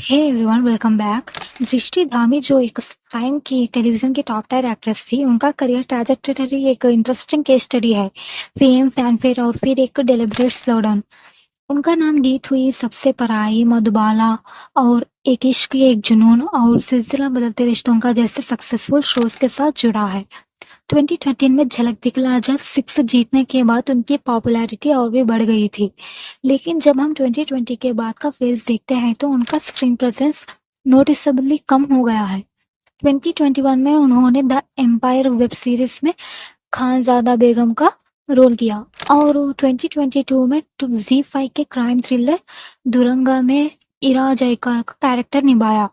Hey everyone, welcome back. दृष्टि धामी जो एक टाइम की टेलीविजन की टॉप टायर एक्ट्रेस थी, उनका करियर ट्रैजेक्टरी एक इंटरेस्टिंग केस स्टडी है। फेम, फैनफेयर और फिर एक डेलिब्रेट स्लोडाउन। उनका नाम गीत हुई, सबसे पराई, मधुबाला और एक इश्क, एक जुनून और सिलसिला बदलते रिश्तों का जैसे सक्सेसफुल शोज के साथ जुड़ा है। 2013 में झलक दिखला जब 6 जीतने के बाद उनकी पॉपुलैरिटी और भी बढ़ गई थी। लेकिन जब हम 2020 के बाद का फेज देखते हैं तो उनका स्क्रीन प्रेजेंस नोटिसेबली कम हो गया है। 2021 में उन्होंने द एम्पायर वेब सीरीज में खानजादा बेगम का रोल किया और 2022 में Z5 के क्राइम थ्रिलर दुरंगा में इरा जयकर का कैरेक्टर निभाया।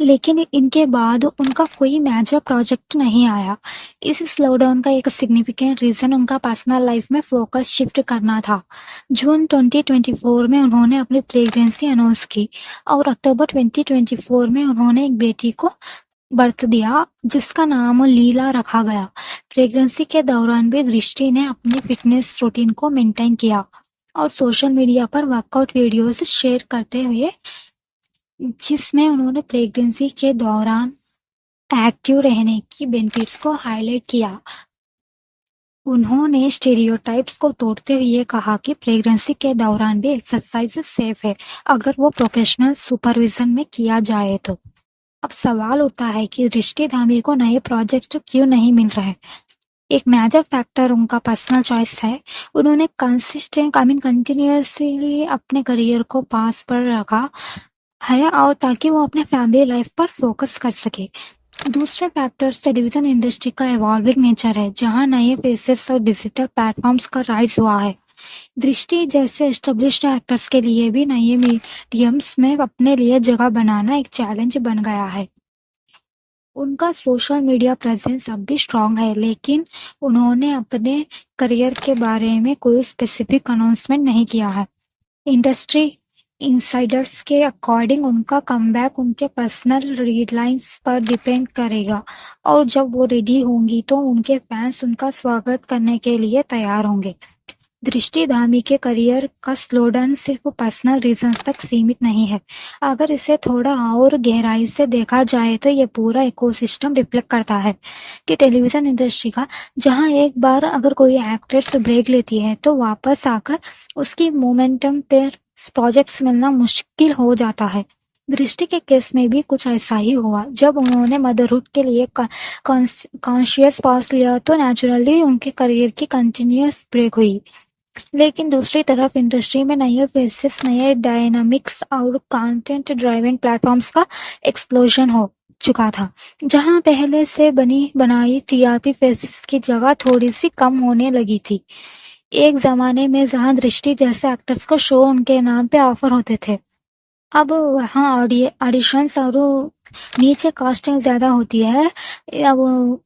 लेकिन इनके बाद उनका कोई मेजर प्रोजेक्ट नहीं आया। इस स्लोडाउन का एक सिग्निफिकेंट रीजन उनका पर्सनल लाइफ में फोकस शिफ्ट करना था। जून 2024 में उन्होंने अपनी प्रेगनेंसी अनाउंस की और अक्टूबर 2024 में उन्होंने एक बेटी को बर्थ दिया जिसका नाम लीला रखा गया। प्रेगनेंसी के दौरान भी दृष्टि ने अपनी फिटनेस रूटीन को मेंटेन किया और सोशल मीडिया पर वर्कआउट वीडियोस शेयर करते हुए जिसमें उन्होंने प्रेगनेंसी के दौरान एक्टिव रहने की बेनिफिट्स को हाईलाइट किया। उन्होंने स्टेरियोटाइप्स को तोड़ते हुए कहा कि प्रेगनेंसी के दौरान भी एक्सरसाइज सेफ है अगर वो प्रोफेशनल सुपरविजन में किया जाए तो। अब सवाल उठता है कि दृष्टि धामी को नए प्रोजेक्ट क्यों नहीं मिल रहे। एक मेजर फैक्टर उनका पर्सनल चॉइस है। उन्होंने कंटिन्यूसली अपने करियर को पास पर रखा है और ताकि वो अपने फैमिली लाइफ पर फोकस कर सके। दूसरे फैक्टर्स टेलीविजन इंडस्ट्री का इवॉल्विंग नेचर है, जहां नए फेसेस और डिजिटल प्लेटफॉर्म्स का राइज हुआ है। दृष्टि जैसे एस्टेब्लिश्ड एक्टर्स के लिए भी नए मीडियम्स में अपने लिए जगह बनाना एक चैलेंज बन गया है। उनका सोशल मीडिया प्रेजेंस अब भी स्ट्रांग है, लेकिन उन्होंने अपने करियर के बारे में कोई स्पेसिफिक अनाउंसमेंट नहीं किया है। इंडस्ट्री इनसाइडर्स के अकॉर्डिंग उनका कमबैक उनके पर्सनल रीडलाइंस पर डिपेंड करेगा और जब वो रेडी होंगी तो उनके फैंस उनका स्वागत करने के लिए तैयार होंगे। दृष्टि धामी के करियर का स्लोडाउन सिर्फ पर्सनल रीजंस तक सीमित नहीं है। अगर इसे थोड़ा और गहराई से देखा जाए तो ये पूरा इकोसिस्टम रिफ्लेक्ट करता है कि टेलीविजन इंडस्ट्री का, जहां एक बार अगर कोई एक्ट्रेस ब्रेक लेती है तो वापस आकर उसकी मोमेंटम पर प्रोजेक्ट्स मिलना मुश्किल हो जाता है। दृष्टि के केस में भी कुछ ऐसा ही हुआ। जब उन्होंने मदरहुड के लिए कॉन्शियस पॉज लिया तो नेचुरली उनके करियर की कंटिन्यूअस ब्रेक हुई। लेकिन दूसरी तरफ इंडस्ट्री में नए फेसेस, नए डायनामिक्स और कंटेंट ड्राइवन प्लेटफॉर्म्स का एक्सप्लोजन हो चुका था, जहां पहले से बनी बनाई टीआरपी फेसेस की जगह थोड़ी सी कम होने लगी थी। एक जमाने में जहां दृष्टि जैसे एक्टर्स को शो उनके नाम पे ऑफर होते थे, अब वहाँ ऑडिशंस और नीचे कास्टिंग ज्यादा होती है। अब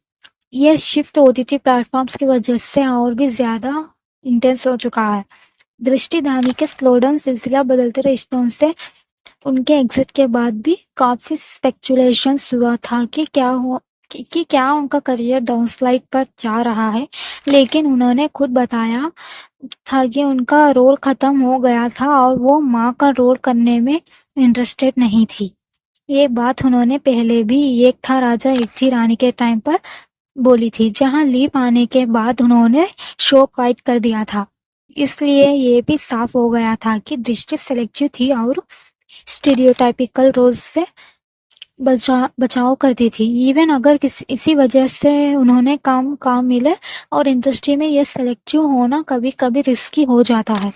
ये शिफ्ट ओटीटी प्लेटफॉर्म्स की वजह से और भी ज्यादा इंटेंस हो चुका है। दृष्टि धामी के स्लोडाउन सिलसिला बदलते रिश्तों से उनके एग्जिट के बाद भी काफी स्पेकुलेशंस हुआ था कि क्या उनका करियर डाउनस्लाइड पर जा रहा है। लेकिन उन्होंने खुद बताया था कि उनका रोल खत्म हो गया था और वो माँ का रोल करने में इंटरेस्टेड नहीं थी। ये बात उन्होंने पहले भी एक था राजा एक थी रानी के टाइम पर बोली थी, जहां लीप आने के बाद उन्होंने शो क्वाइट कर दिया था। इसलिए ये भी साफ हो गया था कि दृष्टि सेलेक्टिव थी और स्टीरियोटाइपिकल रोल्स से बचाव करती थी। इवन अगर इसी वजह से उन्होंने काम मिले, और इंडस्ट्री में ये सेलेक्टिव होना कभी कभी रिस्की हो जाता है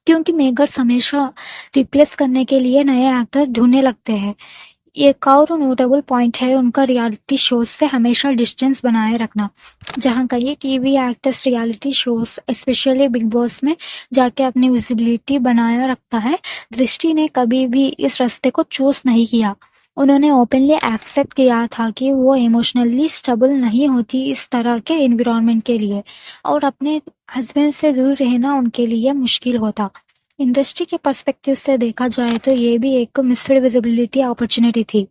क्योंकि मेकर्स हमेशा रिप्लेस करने के लिए नए एक्टर ढूंढने लगते हैं। एक और नोटेबल पॉइंट है उनका रियलिटी शोज से हमेशा डिस्टेंस बनाए रखना। जहां कई TV actors reality shows specially big boss में जाके अपनी विजिबिलिटी बनाए रखता है, दृष्टि ने कभी भी इस रास्ते को चूज नहीं किया। उन्होंने ओपनली एक्सेप्ट किया था कि वो इमोशनली स्टेबल नहीं होती इस तरह के एनवायरनमेंट के लिए, और अपने हस्बैंड से दूर रहना उनके लिए मुश्किल होता। इंडस्ट्री के पर्सपेक्टिव से देखा जाए तो ये भी एक मिस्ड विजिबिलिटी अपॉर्चुनिटी थी,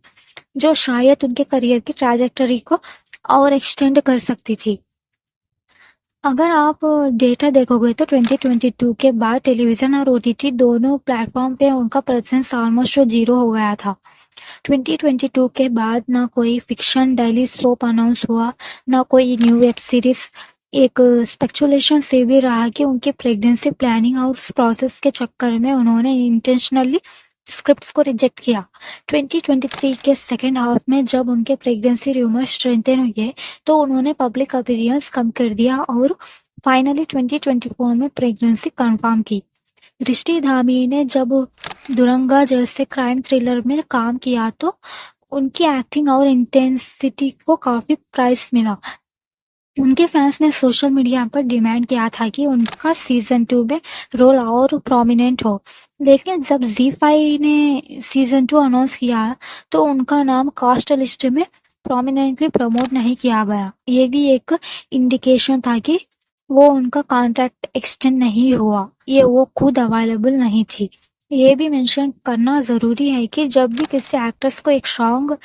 जो शायद उनके करियर की ट्रैजेक्टरी को और एक्सटेंड कर सकती थी। अगर आप डेटा देखोगे तो 2022 के बाद टेलीविज़न और ओटीटी दोनों प्लेटफ़ॉर्म पे उनका प्रेज़ेंस ऑलमोस्ट ज़ीरो हो गया था। 2022 के बाद ना कोई फ़िक्शन डेली सोप अनाउंस हुआ, ना कोई न्यू वेब सीरीज़। एक स्पेकुलेशन से भी रहा कि उनकी प्रेगनेंसी प्लानिंग और उस प्रोसेस के चक्कर में उन्होंने इंटेंशनली स्क्रिप्ट्स को रिजेक्ट किया। 2023 के सेकेंड हाफ में जब उनके प्रेगनेंसी रूमर्स स्ट्रेंथन हुए, तो उन्होंने पब्लिक अपीयरेंस कम कर दिया और फाइनली 2024 में प्रेगनेंसी कंफर्म की। दृष्टि धामी ने जब दुरंगा जैसे क्राइम थ्रिलर में काम किया तो उनकी एक्टिंग और इंटेंसिटी को काफी प्राइस मिला। उनके फैंस ने सोशल मीडिया पर डिमांड किया था कि उनका सीजन 2 में रोल और प्रोमिनेंट हो, लेकिन जब जी5 ने सीजन 2 अनाउंस किया तो उनका नाम कास्ट लिस्ट में प्रोमिनेंटली प्रमोट नहीं किया गया। ये भी एक इंडिकेशन था कि वो उनका कॉन्ट्रैक्ट एक्सटेंड नहीं हुआ, ये वो खुद अवेलेबल नहीं थी। ये भी मेंशन करना ज़रूरी है कि जब भी किसी एक्ट्रेस को एक स्ट्रॉन्ग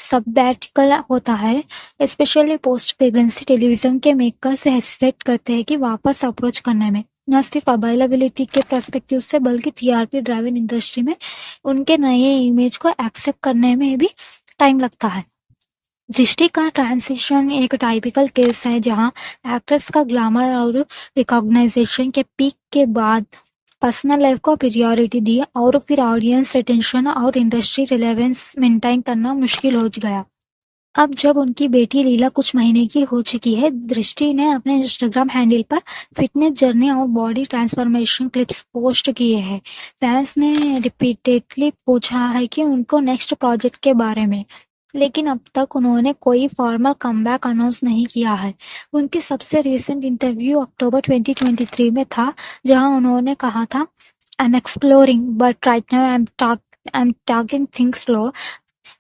सबैटिकल होता है, स्पेशली पोस्ट प्रेगनेंसी, टेलीविजन के मेकर्स हेसिटेट करते हैं कि वापस अप्रोच करने में, न सिर्फ अवेलेबिलिटी के पर्सपेक्टिव से बल्कि टीआरपी ड्राइवन इंडस्ट्री में उनके नए इमेज को एक्सेप्ट करने में भी टाइम लगता है। दृष्टि का ट्रांसिशन एक टाइपिकल केस है जहां एक्ट्रेस का ग्लैमर और रिकॉग्नाइजेशन के पीक के बाद पर्सनल लाइफ को प्रायोरिटी दी और फिर ऑडियंस रिटेंशन और इंडस्ट्री रिलेवेंस मेंटेन करना मुश्किल हो गया। अब जब उनकी बेटी लीला कुछ महीने की हो चुकी है, दृष्टि ने अपने इंस्टाग्राम हैंडल पर फिटनेस जर्नी और बॉडी ट्रांसफॉर्मेशन क्लिप्स पोस्ट किए हैं। फैंस ने रिपीटेडली पूछा है कि उनको नेक्स्ट प्रोजेक्ट के बारे में, लेकिन अब तक उन्होंने कोई फॉर्मल कमबैक अनाउंस नहीं किया है। उनकी सबसे रिसेंट इंटरव्यू अक्टूबर 2023 में था, जहां उन्होंने कहा था, I am exploring but right now I am talking things slow,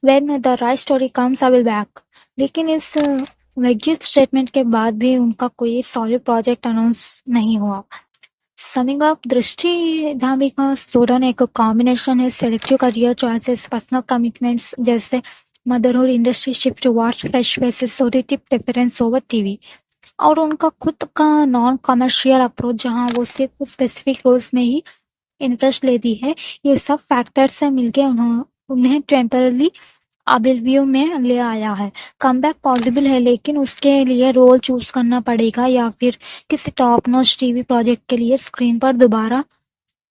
when the right story comes I will back. लेकिन इस वेग्यू स्टेटमेंट के बाद भी उनका कोई सॉलिड प्रोजेक्ट अनाउंस नहीं हुआ। समिंग अप, दृष्टि धामी का स्लोडाउन एक कॉम्बिनेशन है selective career choices, personal commitments जैसे motherhood, industry shift towards fresh faces, OTT preference over TV, और उनका खुद का नॉन कमर्शियल अप्रोच जहां वो सिर्फ स्पेसिफिक रोल्स में ही इंटरेस्ट लेती है। ये सब फैक्टर्स से मिलके उन्हें टेम्परली अबिलव्यू में ले आया है। कमबैक पॉसिबल है, लेकिन उसके लिए रोल चूज करना पड़ेगा या फिर किसी टॉप नॉच टीवी प्रोजेक्ट के लिए स्क्रीन पर दोबारा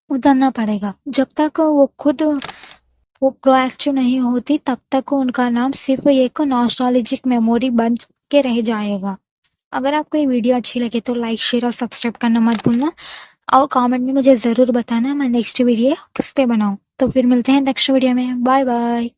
उतरना पड़ेगा। जब तक वो प्रोएक्टिव नहीं होती, तब तक उनका नाम सिर्फ एक नॉस्टैल्जिक मेमोरी बन के रह जाएगा। अगर आपको ये वीडियो अच्छी लगे तो लाइक, शेयर और सब्सक्राइब करना मत भूलना, और कमेंट में मुझे ज़रूर बताना मैं नेक्स्ट वीडियो किस पे बनाऊँ। तो फिर मिलते हैं नेक्स्ट वीडियो में। Bye bye.